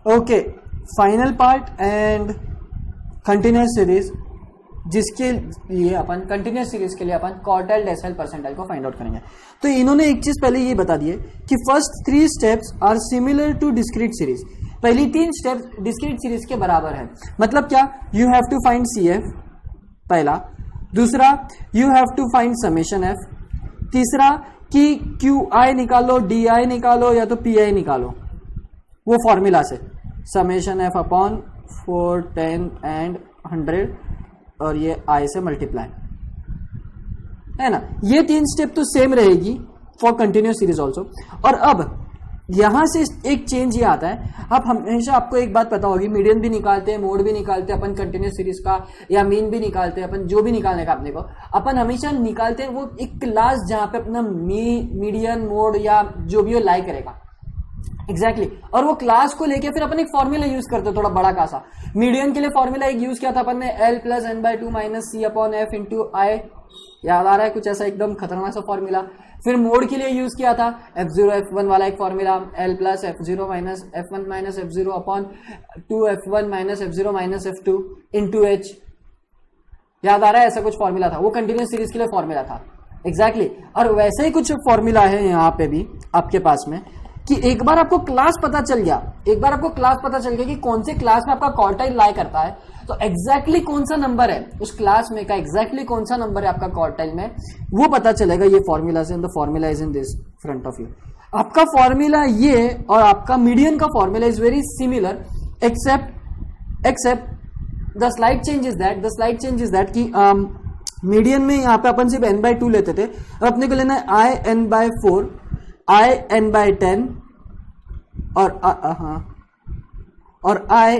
Okay, final part and continuous series, जिसके लिए अपन continuous series के लिए अपन क्वार्टाइल डेसिमल परसेंटाइल को फाइंड आउट करेंगे। तो इन्होंने एक चीज पहले ये बता दी है कि first 3 steps are similar to discrete series. पहली 3 स्टेप्स डिस्क्रीट सीरीज के बराबर है। मतलब क्या, you have to find CF पहला, दूसरा you have to find summation F, तीसरा कि QI निकालो, DI निकालो या तो PI निकालो वो फॉर्मूला से, समेशन F अपॉन 4, 10 एंड 100 और ये I से मल्टीप्लाई, है ना। ये 3 स्टेप तो सेम रहेगी फॉर कंटिन्यूस सीरीज ऑल्सो। और अब यहां से एक चेंज ये आता है, आप हमेशा आपको एक बात पता होगी, मीडियन भी निकालते हैं, मोड भी निकालते हैं अपन कंटिन्यूस सीरीज का, या मीन भी निकालते हैं अपन, जो भी निकालने का अपने को अपन हमेशा निकालते हैं वो एक क्लास जहां पे अपना मीडियन मोड या जो भी हो लाई करेगा एग्जैक्टली और वो क्लास को लेके फिर अपन एक फॉर्मूला यूज करते हैं थोड़ा बड़ा खासा। मीडियन के लिए फॉर्मूला एक यूज किया था अपन ने, L + n/2 - C upon F into I, याद आ रहा है कुछ ऐसा एकदम खतरनाक सा फॉर्मूला। फिर मोड के लिए यूज किया था F0 F1 वाला एक formula, L + F0 - F1 - F0 upon 2F1 - F0 - F2 into H, याद आ रहा है ऐसा कुछ फॉर्मूला था, वो कंटिन्यूस सीरीज के लिए फॉर्मूला था एग्जैक्टली। और वैसे ही कुछ फॉर्मूला है यहाँ पे भी आपके पास में कि एक बार आपको क्लास पता चल गया, कि कौन से क्लास में आपका क्वार्टाइल लाई करता है, तो एग्जैक्टली कौन सा नंबर है उस क्लास में का, एग्जैक्टली कौन सा नंबर है आपका क्वार्टाइल में, वो पता चलेगा ये फॉर्मूला से। The formula is in this front of you. आपका फॉर्मूला ये और आपका मीडियन का formula is very similar, except the slight change is that कि मीडियन में यहाँ पे अपन सिर्फ n/2 लेते थे, अब अपने को लेना है I n/4, I n/10 और I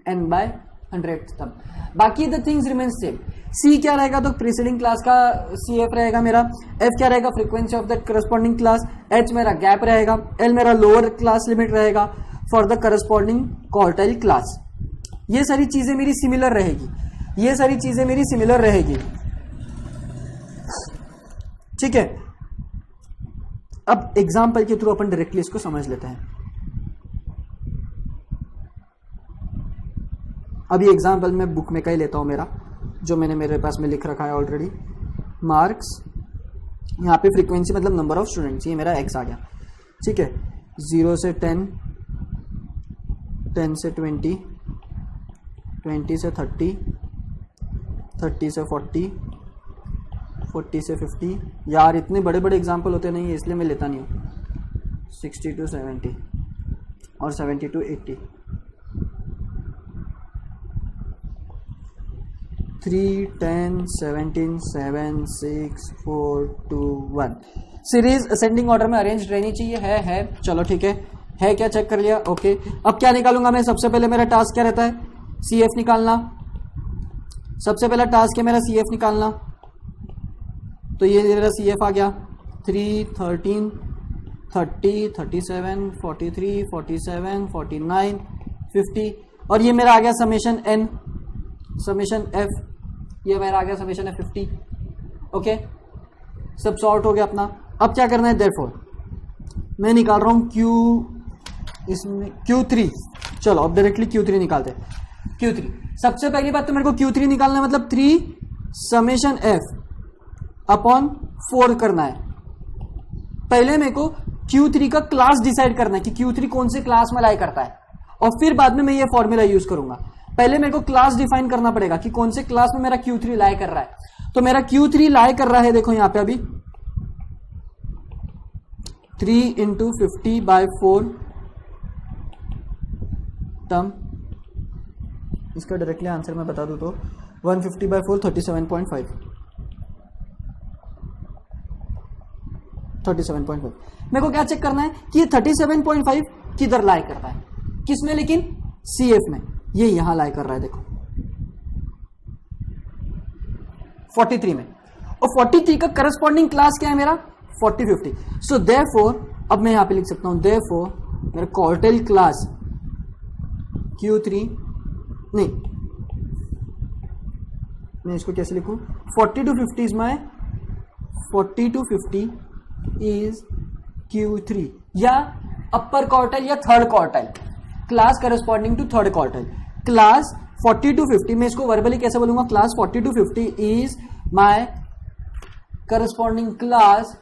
n/100 तब। बाकी the things remain same. C क्या रहेगा, तो प्रीसीडिंग क्लास का CF रहेगा मेरा, F क्या रहेगा, frequency of the corresponding class, H मेरा गैप रहेगा, L मेरा लोअर क्लास लिमिट रहेगा for the corresponding quartile class. ये सारी चीजें मेरी सिमिलर रहेगी, ठीक है। अब एग्जाम्पल के थ्रू अपन डायरेक्टली इसको समझ लेते हैं। अभी एग्जाम्पल मैं बुक में का ही लेता हूं मेरा, जो मैंने मेरे पास में लिख रखा है ऑलरेडी। मार्क्स, यहाँ पे फ्रीक्वेंसी मतलब नंबर ऑफ स्टूडेंट्स, ये मेरा x आ गया, ठीक है। 0 से 10, 10 से 20, 20 से 30, 30 से 40, 40 से 50। यार इतने बड़े बड़े एग्जाम्पल होते नहीं है इसलिए मैं लेता नहीं हूँ। 60 to 70 और 70 to 80। 3, 10, 17, 7, 6, 4, 2, 1। सीरीज असेंडिंग ऑर्डर में अरेंज रहनी चाहिए, है चलो ठीक है क्या, चेक कर लिया, ओके। अब क्या निकालूंगा मैं, सबसे पहले मेरा टास्क क्या रहता है, CF निकालना। सबसे पहला टास्क है मेरा CF निकालना, तो ये मेरा CF आ गया 3, 13, 30, 37, 43, 47, 49, 50 और ये मेरा आ गया समेशन N, समेशन F, ये मेरा आ गया समेशन F 50, ओके। सब सॉर्ट हो गया अपना। अब क्या करना है, देयरफॉर मैं निकाल रहा हूँ इसमें Q3। चलो अब डायरेक्टली Q3 निकालते हैं। Q3 सबसे पहली बात तो मेरे को Q3 निकालना है, मतलब 3 समेशन F अपॉन 4 करना है। पहले मेरे को Q3 का क्लास डिसाइड करना है कि Q3 कौन से क्लास में लाई करता है, और फिर बाद में मैं ये फॉर्मूला यूज करूंगा। पहले मेरे को क्लास डिफाइन करना पड़ेगा कि कौन से क्लास में मेरा Q3 लाई कर रहा है। तो मेरा Q3 लाई कर रहा है, देखो यहां पे अभी 3 × 50/4 टर्म। इसका डायरेक्टली आंसर मैं बता दूं तो 150/4 37.5। 37.5 मेरे को क्या चेक करना है कि ये 37.5 किधर लाई करता है, किसमें, लेकिन CF में। ये यहां लाई कर रहा है देखो 43 में, और 43 का करस्पॉन्डिंग क्लास क्या है मेरा 40, 50। सो देयरफॉर अब मैं यहां पे लिख सकता हूं, देयरफॉर मेरा क्वार्टाइल क्लास Q3 नहीं, मैं इसको कैसे लिखूं, 40 to 50 is my 40 to 50 is Q3 या अपर क्वार्टाइल या third quartile. Class corresponding to third quartile. Class 40 to 50, मैं इसको वर्बली कैसे बोलूंगा, class 40 to 50 is my corresponding class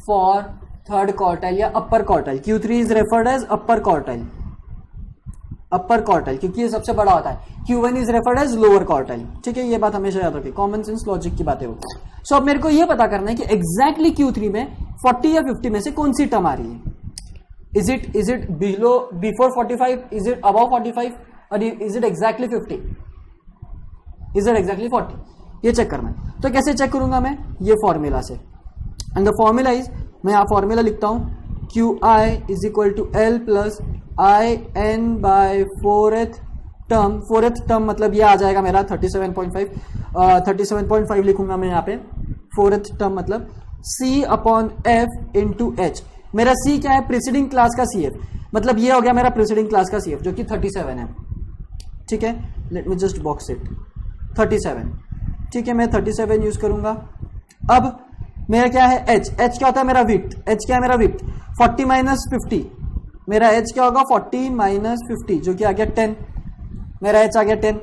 for third quartile या upper quartile. Q3 is referred as upper quartile, upper quartile क्योंकि ये सबसे बड़ा होता है। Q1 is referred as lower quartile. ठीक है, ये बात हमेशा याद रखिए, कॉमन सेंस लॉजिक की बातें हो। सो अब मेरे को ये पता करना है कि एग्जैक्टली Q3 में 40 या 50 में से कौन सी टर्म आ रही है। Is it below before 45, is it above 45 और is it exactly 50, is it exactly 40, ये चेक करना है। तो कैसे चेक करूंगा मैं, ये फॉर्मूला से। एंड द फॉर्मूला इज, मैं यहां फॉर्मूला लिखता हूं, QI is equal to L plus IN by 4th term. 4th term मतलब ये आ जाएगा मेरा 37.5, 37.5 लिखूंगा मैं यहाँ पे। 4th टर्म मतलब C upon F into H। मेरा C क्या है, प्रीसीडिंग क्लास का CF, मतलब ये हो गया मेरा प्रीसीडिंग क्लास का CF जो कि 37 है। ठीक है, let me just box it, 37। ठीक है, मैं 37 यूज करूंगा। अब मेरा क्या है H क्या होता है मेरा विड्थ, H क्या है मेरा विड्थ, 40 माइनस 50, मेरा H क्या होगा 40 माइनस 50 जो कि आ गया 10, मेरा H आ गया 10।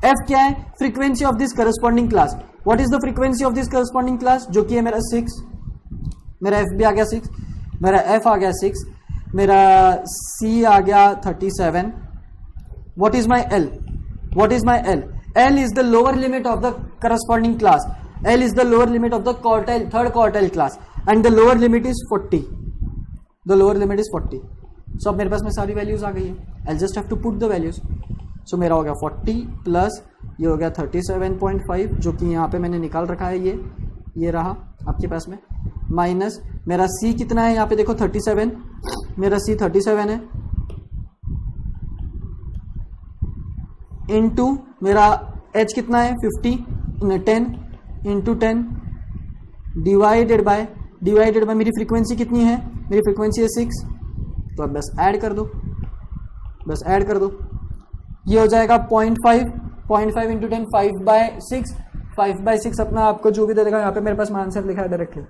F क्या है, frequency of this corresponding class, what is the frequency of this corresponding class, जो कि है मेरा 6, मेरा F भी आ गया 6, मेरा F आ गया 6, मेरा C आ गया 37। What is my L, what is my L, L is the lower limit of the corresponding class, L is the lower limit of the quartile, third quartile class, and the lower limit is 40, the lower limit is 40। so अब मेरे पास में सारी values आ गई है, I'll just have to put the values। so मेरा हो गया 40 plus ये हो गया 37.5 जो कि यहाँ पे मैंने निकाल रखा है, ये रहा आपके पास में, माइनस मेरा C कितना है यहाँ पे देखो 37, मेरा C 37 है, इनटू मेरा H कितना है 50, 10 इंटू 10 डिवाइडेड बाय मेरी फ्रीक्वेंसी कितनी है, मेरी फ्रीक्वेंसी है 6, तो अब बस ऐड कर दो, बस ऐड कर दो, ये हो जाएगा 0.5 इंटू 10, 5/6 अपना आपको जो भी दे देगा। यहाँ पे मेरे पास आंसर लिखा है डायरेक्टली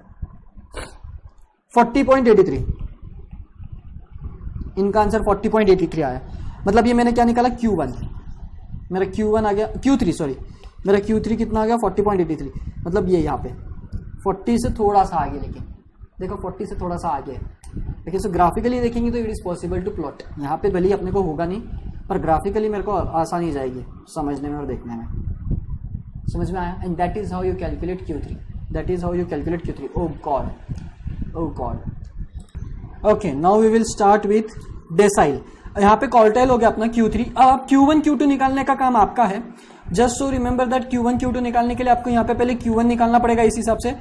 40.83, इनका आंसर 40.83 आया। मतलब ये मैंने क्या निकाला Q1, मेरा Q1 आ गया, Q3 सॉरी, मेरा Q3 कितना आ गया 40.83, मतलब ये यहाँ पे 40 से थोड़ा सा आगे, लेकिन देखो 40 से थोड़ा सा आगे है, लेकिन सो ग्राफिकली देखेंगे तो it is possible to plot. यहाँ पे भले अपने को होगा नहीं, पर ग्राफिकली मेरे को आसानी जाएगी समझने में और देखने में। समझ में आया? And that is how you calculate Q3, that is how you calculate Q3। Oh God. Okay, now we will start with decile. यहाँ पे क्वार्टाइल हो गया अपना Q3। अब Q1 Q2 निकालने का काम आपका है। Just so remember that Q1 Q2 निकालने के लिए आपको यहाँ पे पहले Q1 निकालना पड़ेगा। इस हिसाब से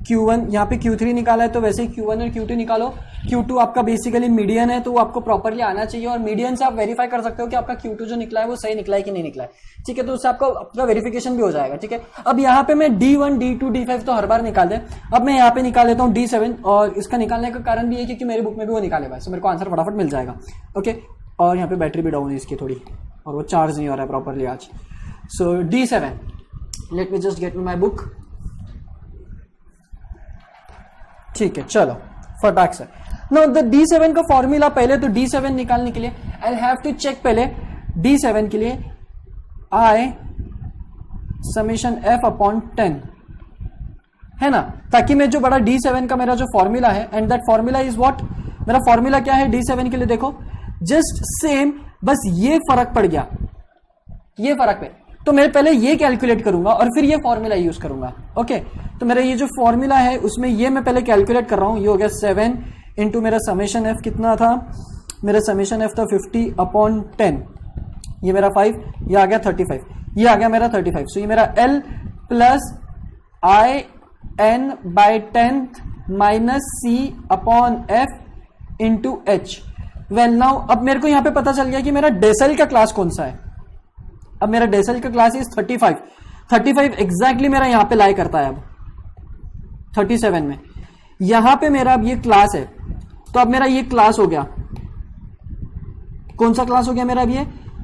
Q1 यहाँ पे Q3 निकाला है तो वैसे ही Q1 और Q2 निकालो। Q2 आपका बेसिकली मीडियन है तो वो आपको प्रॉपरली आना चाहिए, और मीडियन से आप वेरीफाई कर सकते हो कि आपका Q2 जो निकला है वो सही निकला है कि नहीं निकला है। ठीक है, तो उससे आपका अपना वेरिफिकेशन भी हो जाएगा। ठीक है, अब यहाँ पे मैं D1 D2 D5 तो हर बार निकाल दे, अब मैं यहाँ पे निकाल लेता हूँ D7, और इसका निकालने का कारण भी है क्योंकि मेरी बुक में भी वो निकाले हुआ है, सो मेरे को आंसर फटाफट मिल जाएगा। ओके, और यहाँ पे बैटरी भी डाउन है इसकी थोड़ी, और वो चार्ज नहीं हो रहा है प्रॉपरली आज। सो D7, let me just get me my book. ठीक है, चलो फटाक से। नाउ द D7 का फॉर्मूला, पहले तो D7 निकालने के लिए आई हैव टू चेक, पहले D7 के लिए I समेशन F अपॉन 10 है ना, ताकि मैं जो बड़ा D7 का मेरा जो फॉर्मूला है, and that formula is what, मेरा फॉर्मूला क्या है D7 के लिए, देखो जस्ट सेम, बस ये फर्क पड़ गया, ये फर्क पे, तो मैं पहले ये कैलकुलेट करूंगा और फिर ये फॉर्मूला यूज करूंगा। ओके, तो मेरा ये जो फॉर्मूला है उसमें ये मैं पहले कैलकुलेट कर रहा हूं। ये हो गया 7 इंटू मेरा समेशन F कितना था, मेरा समेशन F था 50 अपॉन 10, ये मेरा 5, ये आ गया 35, ये आ गया मेरा 35। सो ये मेरा L plus I N by 10 minus C upon F into H। Well now अब मेरे को यहां पे पता चल गया कि मेरा डेसेल का क्लास कौन सा है। अब मेरा डेसेल का क्लास इज 35 एग्जैक्टली मेरा यहां पे लाई करता है अब 37 में। यहां पे मेरा अब ये क्लास है, तो अब मेरा ये क्लास हो गया, कौन सा क्लास हो गया मेरा अब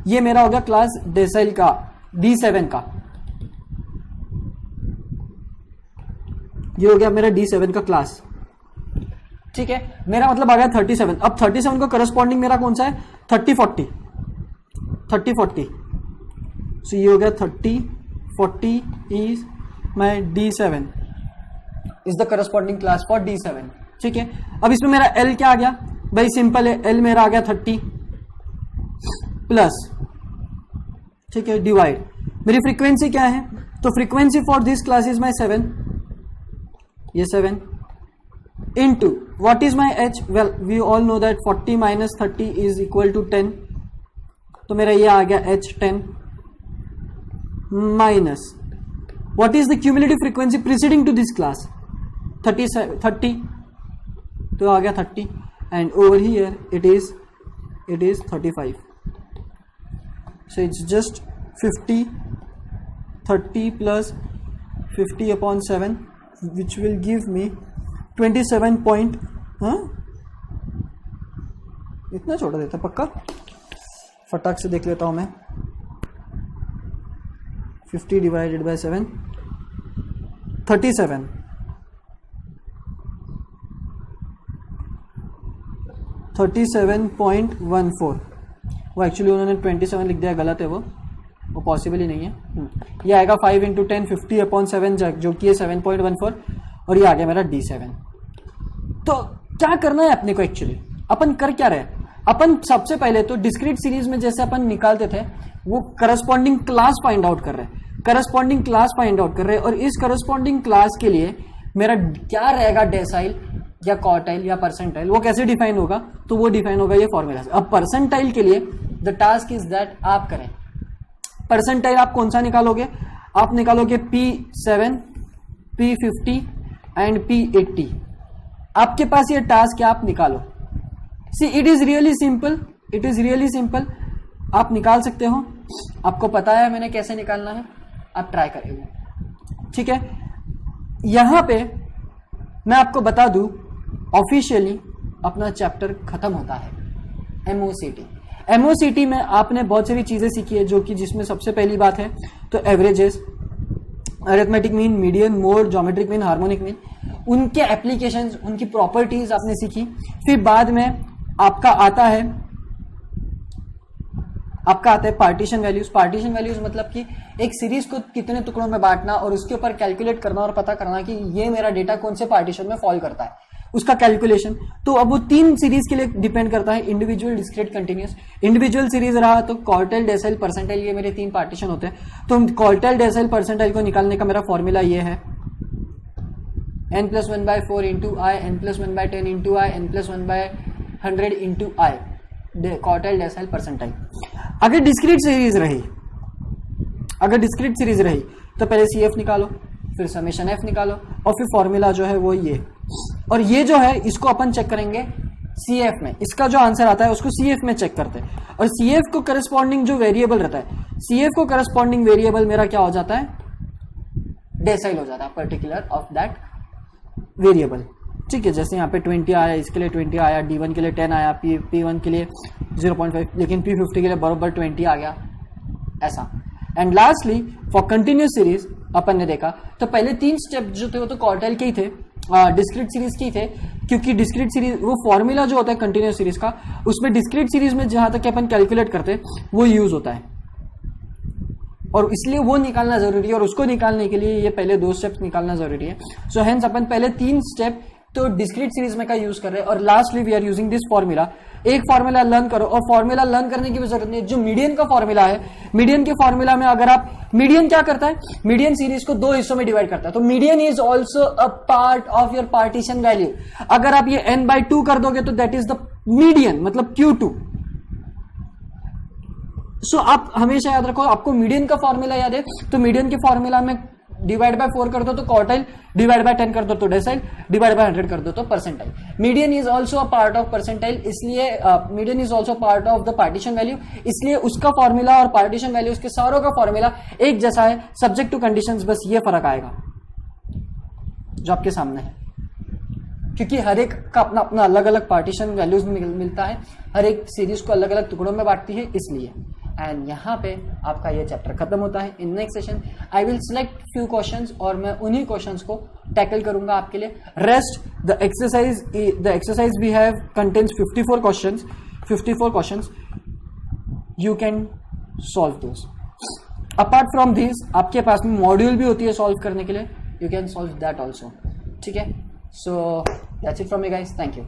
ये मेरा हो गया क्लास डेसेल का, D7 का, ये हो गया मेरा D7 का क्लास। ठीक है, मेरा मतलब आ गया 37। अब 37 को करस्पॉन्डिंग मेरा कौन सा है, 30-40, 30 40, सो ये हो गया 30 40 is my D7 is the corresponding class for D7. ठीक है, अब इसमें मेरा L क्या आ गया भाई, सिंपल है, L मेरा आ गया 30 प्लस, ठीक है, डिवाइड, मेरी फ्रीक्वेंसी क्या है, तो frequency for this class is my 7, ये 7 into what is my h, well we all know that 40 minus 30 is equal to 10, तो मेरा ये आ गया h 10 minus what is the cumulative frequency preceding to this class 30, तो आ गया 30 and over here it is 35, so it's just 30 plus 50 upon 7 which will give me 27 point, हाँ इतना छोटा देता पक्का, फटाक से देख लेता हूं मैं, 50 डिवाइडेड बाय 7 37.14, वो एक्चुअली उन्होंने 27 लिख दिया, गलत है वो पॉसिबल ही नहीं है. ये आएगा 5 इंटू 10 50 अपॉन 7 जो कि है 7.14, और ये आ गया मेरा D7. तो क्या करना है अपने को, एक्चुअली अपन कर क्या रहे, अपन सबसे पहले तो डिस्क्रीट सीरीज में जैसे अपन निकालते थे वो करस्पॉन्डिंग क्लास फाइंड आउट कर रहे हैं, और इस करस्पॉन्डिंग क्लास के लिए मेरा क्या रहेगा, डेसाइल या क्वार्टाइल या परसेंटाइल, वो कैसे डिफाइन होगा, तो वो डिफाइन होगा ये फॉर्मूला से. अब परसेंटाइल के लिए द टास्क इज दैट आप करें, परसेंटाइल आप कौन सा निकालोगे, आप निकालोगे P7 P50 एंड P80. आपके पास ये टास्क है, आप निकालो. See it is really simple, आप निकाल सकते हो, आपको पता है मैंने कैसे निकालना है, आप ट्राई करेंगे. ठीक है, यहां पे मैं आपको बता दूं ऑफिशियली अपना चैप्टर खत्म होता है. MOCT में आपने बहुत सारी चीजें सीखी है, जो कि जिसमें सबसे पहली बात है तो averages, arithmetic mean, median, mode, geometric mean, harmonic mean, उनके एप्लीकेशंस, उनकी प्रॉपर्टीज आपने सीखी. फिर बाद में आपका आता है पार्टीशन वैल्यूज. पार्टीशन वैल्यूज मतलब कि एक सीरीज को कितने टुकड़ों में बांटना और उसके ऊपर कैलकुलेट करना और पता करना कि ये मेरा डेटा कौन से पार्टीशन में फॉल करता है, उसका कैलकुलेशन. तो अब वो 3 सीरीज के लिए डिपेंड करता है, individual, discrete, continuous. Individual series रहा तो क्वार्टाइल, डेसाइल, परसेंटाइल, ये मेरे 3 पार्टीशन होते हैं. तो क्वार्टाइल, डेसाइल, परसेंटाइल को निकालने का मेरा फॉर्मूला ये है, n+1/4 इंटू आई, n+1/10 इंटू आई, n+1/100 इंटू आई, क्वार्टाइल, डेसाइल, परसेंटाइल. अगर डिस्क्रीट सीरीज रही तो पहले CF निकालो, फिर समेशन F निकालो, और फिर फॉर्मूला जो है वो ये, और ये जो है इसको अपन चेक करेंगे CF में. इसका जो आंसर आता है उसको CF में चेक करते हैं, और CF को करस्पॉन्डिंग जो वेरिएबल रहता है, CF को करस्पॉन्डिंग वेरिएबल मेरा क्या हो जाता है, डेसाइल हो जाता है, पर्टिकुलर ऑफ दैट वेरिएबल. ठीक है, जैसे यहाँ पे 20 आया, इसके लिए 20 आया, D1 के लिए 10 आया, P1 के लिए 0.5, लेकिन P50 के लिए बराबर 20 आ गया, ऐसा. And lastly for continuous series अपन ने देखा तो पहले 3 स्टेप जो थे वो तो क्वार्टाइल के ही थे, डिस्क्रीट सीरीज के ही थे, क्योंकि डिस्क्रीट सीरीज वो फॉर्मूला जो होता है कंटिन्यूस सीरीज का, उसमें डिस्क्रीट सीरीज में जहां तक अपन कैलकुलेट करते हैं वो यूज होता है, और इसलिए वो निकालना जरूरी है, और उसको निकालने के लिए ये पहले 2 स्टेप्स निकालना जरूरी है. सो हेंस अपन पहले 3 स्टेप तो डिस्क्रीट सीरीज में का यूज कर रहे हैं, और lastly we are using this formula. एक फॉर्मूला लर्न करो, और फॉर्मूला लर्न करने की भी जरूरत नहीं है. जो मीडियन का फॉर्मूला है, मीडियन के फॉर्मूला में अगर आप, मीडियन क्या करता है, मीडियन सीरीज को 2 हिस्सों में डिवाइड करता है, तो median is also a part of your partition value. अगर आप ये n/2 कर दोगे तो दैट इज द मीडियन, मतलब Q2. सो आप हमेशा याद रखो, आपको मीडियन का फॉर्मूला याद है, तो मीडियन के फॉर्मूला में डिवाइड बाय 4 कर दो तो क्वार्टाइल, डिवाइड बाय 10 कर दो तो डेसाइल, डिवाइड बाय 100 कर दो तो percentile. Median is also a part of percentile, इसलिए median is also part of the partition value, इसलिए उसका फॉर्मूला और पार्टीशन वैल्यू उसके सारों का फॉर्मूला एक जैसा है, सब्जेक्ट टू कंडीशंस बस ये फर्क आएगा जो आपके सामने है, क्योंकि हर एक का अपना अपना अलग अलग पार्टीशन वैल्यूज मिलता है, हर एक सीरीज को अलग अलग टुकड़ों में बांटती है, इसलिए. एंड यहाँ पे आपका ये चैप्टर खत्म होता है. In next session I will select few questions और मैं उन्हीं क्वेश्चंस को टैकल करूंगा आपके लिए. Rest the exercise we have contains 54 questions. You can solve this. Apart from this आपके पास में मॉड्यूल भी होती है सॉल्व करने के लिए, you can solve that also. ठीक है, so that's it from me guys, thank you.